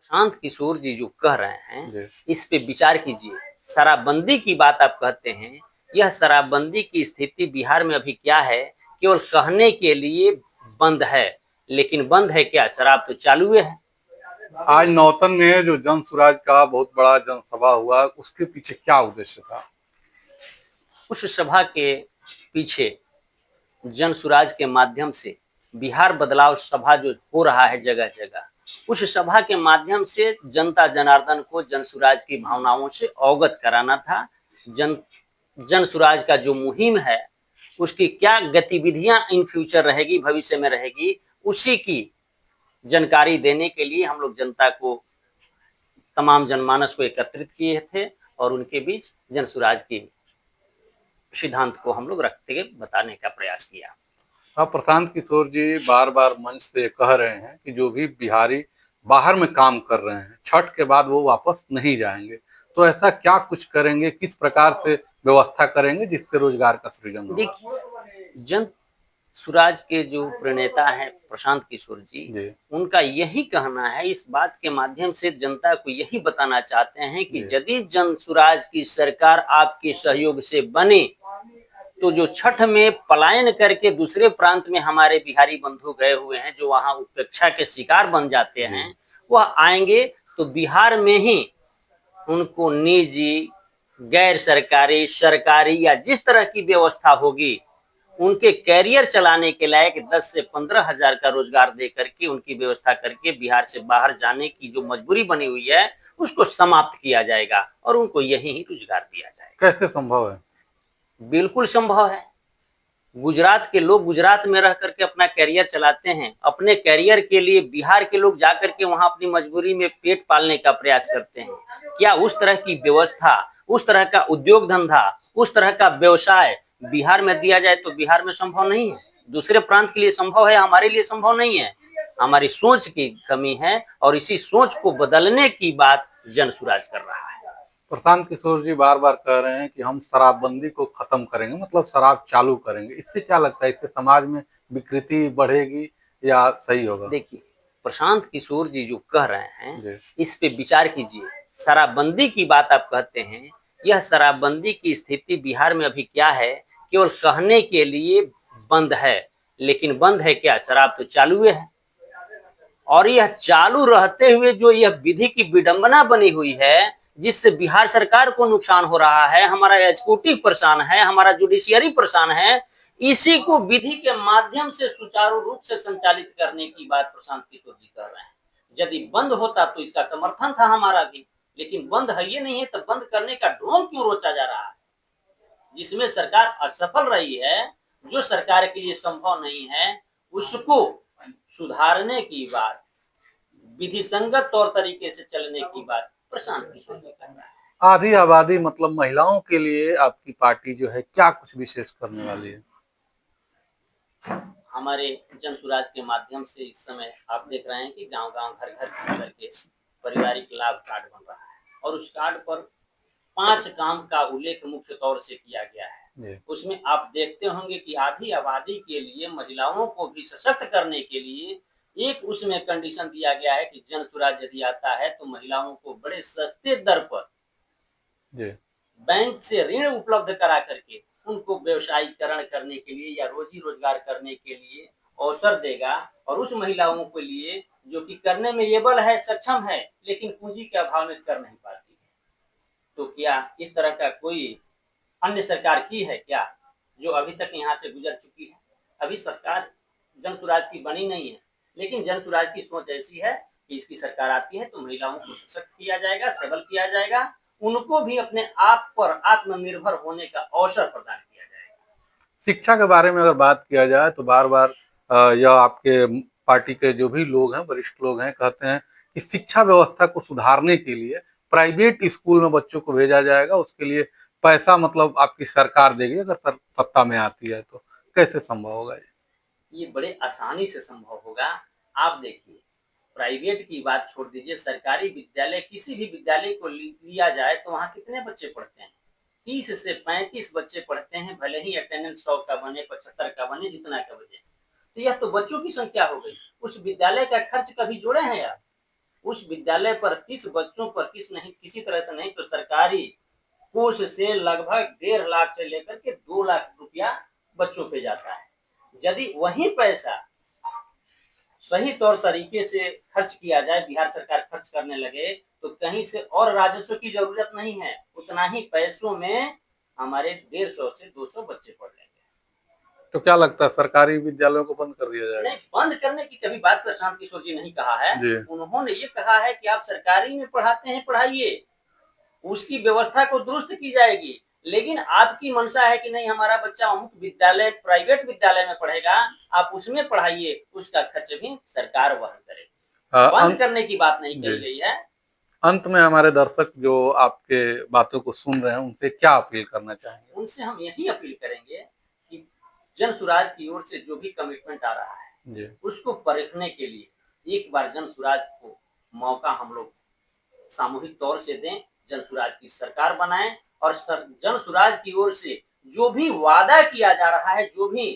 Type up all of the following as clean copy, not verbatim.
शांत किशोर जी जो कह रहे हैं जी। इस पे विचार कीजिए। शराबबंदी की बात आप कहते हैं, यह शराबबंदी की स्थिति बिहार में अभी क्या है, केवल कहने के लिए बंद है, लेकिन बंद है क्या, शराब तो चालू है। आज नौतन में जो जन सुराज का बहुत बड़ा जनसभा हुआ, उसके पीछे क्या उद्देश्य था? उस सभा के पीछे जन सुराज के माध्यम से बिहार बदलाव सभा जो हो रहा है जगह जगह, उस सभा के माध्यम से जनता जनार्दन को जन सुराज की भावनाओं से अवगत कराना था। जन सुराज का जो मुहिम है उसकी क्या गतिविधियां इन फ्यूचर रहेगी, भविष्य में रहेगी, उसी की जानकारी देने के लिए हम लोग जनता को, तमाम जनमानस को एकत्रित किए थे और उनके बीच जन सुराज की सिद्धांत को हम लोग रखते हुए बताने का प्रयास किया। अब प्रशांत किशोर जी बार बार मंच से कह रहे हैं कि जो भी बिहारी बाहर में काम कर रहे हैं, छठ के बाद वो वापस नहीं जाएंगे। तो ऐसा क्या कुछ करेंगे, किस प्रकार से व्यवस्था करेंगे जिससे रोजगार का सृजन हो? देखिए, जन सुराज के जो प्रणेता हैं प्रशांत किशोर जी, उनका यही कहना है, इस बात के माध्यम से जनता को यही बताना चाहते हैं कि यदि जन सुराज की सरकार आपके सहयोग से बने तो जो छठ में पलायन करके दूसरे प्रांत में हमारे बिहारी बंधु गए हुए हैं, जो वहां उपेक्षा के शिकार बन जाते हैं, वह आएंगे तो बिहार में ही उनको निजी, गैर सरकारी, सरकारी या जिस तरह की व्यवस्था होगी, उनके कैरियर चलाने के लायक 10 से 15 हजार का रोजगार दे करके उनकी व्यवस्था करके बिहार से बाहर जाने की जो मजबूरी बनी हुई है उसको समाप्त किया जाएगा और उनको यही ही रोजगार दिया जाएगा। कैसे संभव है? बिल्कुल संभव है। गुजरात के लोग गुजरात में रह करके अपना कैरियर चलाते हैं, अपने कैरियर के लिए बिहार के लोग जाकर के वहां अपनी मजबूरी में पेट पालने का प्रयास करते हैं। क्या उस तरह की व्यवस्था, उस तरह का उद्योग धंधा, उस तरह का व्यवसाय बिहार में दिया जाए तो बिहार में संभव नहीं है। दूसरे प्रांत के लिए संभव है, हमारे लिए संभव नहीं है। हमारी सोच की कमी है और इसी सोच को बदलने की बात जन सुराज कर रहा है। प्रशांत किशोर जी बार बार कह रहे हैं कि हम शराबबंदी को खत्म करेंगे, मतलब शराब चालू करेंगे। इससे क्या लगता है, इससे समाज में विकृति बढ़ेगी या सही होगा? देखिए, प्रशांत किशोर जी जो कह रहे हैं इस पे विचार कीजिए। शराबबंदी की बात आप कहते हैं, यह शराबबंदी की स्थिति बिहार में अभी क्या है, केवल कहने के लिए बंद है, लेकिन बंद है क्या, शराब तो चालू है। और यह चालू रहते हुए जो यह विधि की विडंबना बनी हुई है, जिससे बिहार सरकार को नुकसान हो रहा है, हमारा एग्जीक्यूटिव परेशान है, हमारा जुडिशियरी परेशान है, इसी को विधि के माध्यम से सुचारू रूप से संचालित करने की बात प्रशांत किशोर जी कर रहे हैं। यदि बंद होता तो इसका समर्थन था हमारा भी, लेकिन बंद है ये नहीं है, तो बंद करने का ढोंग क्यों रोचा जा रहा है, जिसमें सरकार असफल रही है, जो सरकार के लिए संभव नहीं है उसको सुधारने की बात, विधि संगत तौर तरीके से चलने की बात प्रशांत किशोर जी कर रहा है। आधी आबादी मतलब महिलाओं के लिए आपकी पार्टी जो है क्या कुछ विशेष करने वाली है? हमारे जन सुराज के माध्यम से इस समय आप देख रहे हैं कि गांव-गांव, घर-घर करके पारिवारिक लाभ कार्ड बन रहा है और उस कार्ड पर 5 काम का उल्लेख मुख्य तौर से किया गया है। उसमें आप देखते होंगे कि आधी आबादी के लिए, महिलाओं को भी सशक्त करने के लिए एक उसमें कंडीशन दिया गया है कि जन सुराज यदि आता है तो महिलाओं को बड़े सस्ते दर पर बैंक से ऋण उपलब्ध करा करके उनको व्यवसायीकरण करने के लिए या रोजी रोजगार करने के लिए अवसर देगा, और उस महिलाओं के लिए जो कि करने में एबल है, सक्षम है, लेकिन पूंजी के अभाव में कर नहीं पाती है। तो क्या इस तरह का कोई अन्य सरकार की है क्या, जो अभी तक यहाँ से गुजर चुकी है? अभी सरकार जन सुराज की बनी नहीं है, लेकिन जन सुराज की सोच ऐसी है कि इसकी सरकार आती है तो महिलाओं को सशक्त किया जाएगा, सबल किया जाएगा, उनको भी अपने आप पर आत्मनिर्भर होने का अवसर प्रदान किया जाएगा। शिक्षा के बारे में अगर बात किया जाए तो बार बार यह आपके पार्टी के जो भी लोग हैं, वरिष्ठ लोग हैं, कहते हैं कि शिक्षा व्यवस्था को सुधारने के लिए प्राइवेट स्कूल में बच्चों को भेजा जाएगा, उसके लिए पैसा मतलब आपकी सरकार देगी अगर सत्ता में आती है तो। कैसे संभव होगा ये बड़े आसानी से संभव होगा। आप देखिए, प्राइवेट की बात छोड़ दीजिए, सरकारी विद्यालय, किसी भी विद्यालय को लिया जाए तो वहाँ कितने बच्चे पढ़ते हैं? 30 से 35 बच्चे पढ़ते हैं, भले ही अटेंडेंस 100 का बने, 75 का बने, जितना का बने। तो यह तो बच्चों की संख्या हो गई। उस विद्यालय का खर्च कभी जोड़े हैं आप? उस विद्यालय पर 30 बच्चों पर किसी तरह से नहीं तो सरकारी कोष से लगभग 1.5 लाख से लेकर के 2 लाख रुपया बच्चों पे जाता है। यदि वही पैसा सही तौर तरीके से खर्च किया जाए, बिहार सरकार खर्च करने लगे, तो कहीं से और राजस्व की जरूरत नहीं है, उतना ही पैसों में हमारे 150 से 200 बच्चे पढ़ लेंगे। तो क्या लगता है सरकारी विद्यालयों को बंद कर दिया जाएगा? नहीं, बंद करने की कभी बात प्रशांत किशोर जी नहीं कहा है। जी। उन्होंने ये कहा है कि आप सरकारी में पढ़ाते हैं, पढ़ाइए, उसकी व्यवस्था को दुरुस्त की जाएगी, लेकिन आपकी मंशा है कि नहीं हमारा बच्चा अमुक विद्यालय प्राइवेट विद्यालय में पढ़ेगा, आप उसमें पढ़ाइए, उसका खर्च भी सरकार वहन करेगी। बंद करने की बात नहीं कही गई है। अंत में हमारे दर्शक जो आपके बातों को सुन रहे हैं उनसे क्या अपील करना चाहेंगे? उनसे हम यही अपील करेंगे कि जन सुराज की ओर से जो भी कमिटमेंट आ रहा है उसको परखने के लिए एक बार जन सुराज को मौका हम लोग सामूहिक तौर से दें, जन सुराज की सरकार बनाएं और जन सुराज की ओर से जो भी वादा किया जा रहा है, जो भी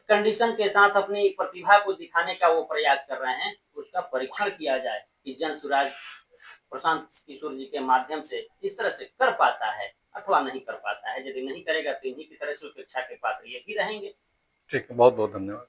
कंडीशन के साथ अपनी प्रतिभा को दिखाने का वो प्रयास कर रहे हैं, उसका परीक्षण किया जाए कि जन सुराज प्रशांत किशोर जी के माध्यम से इस तरह से कर पाता है अथवा नहीं कर पाता है। यदि नहीं करेगा तो इन्हीं की तरह से उपेक्षा के पात्र यही रहेंगे। ठीक है, बहुत बहुत धन्यवाद।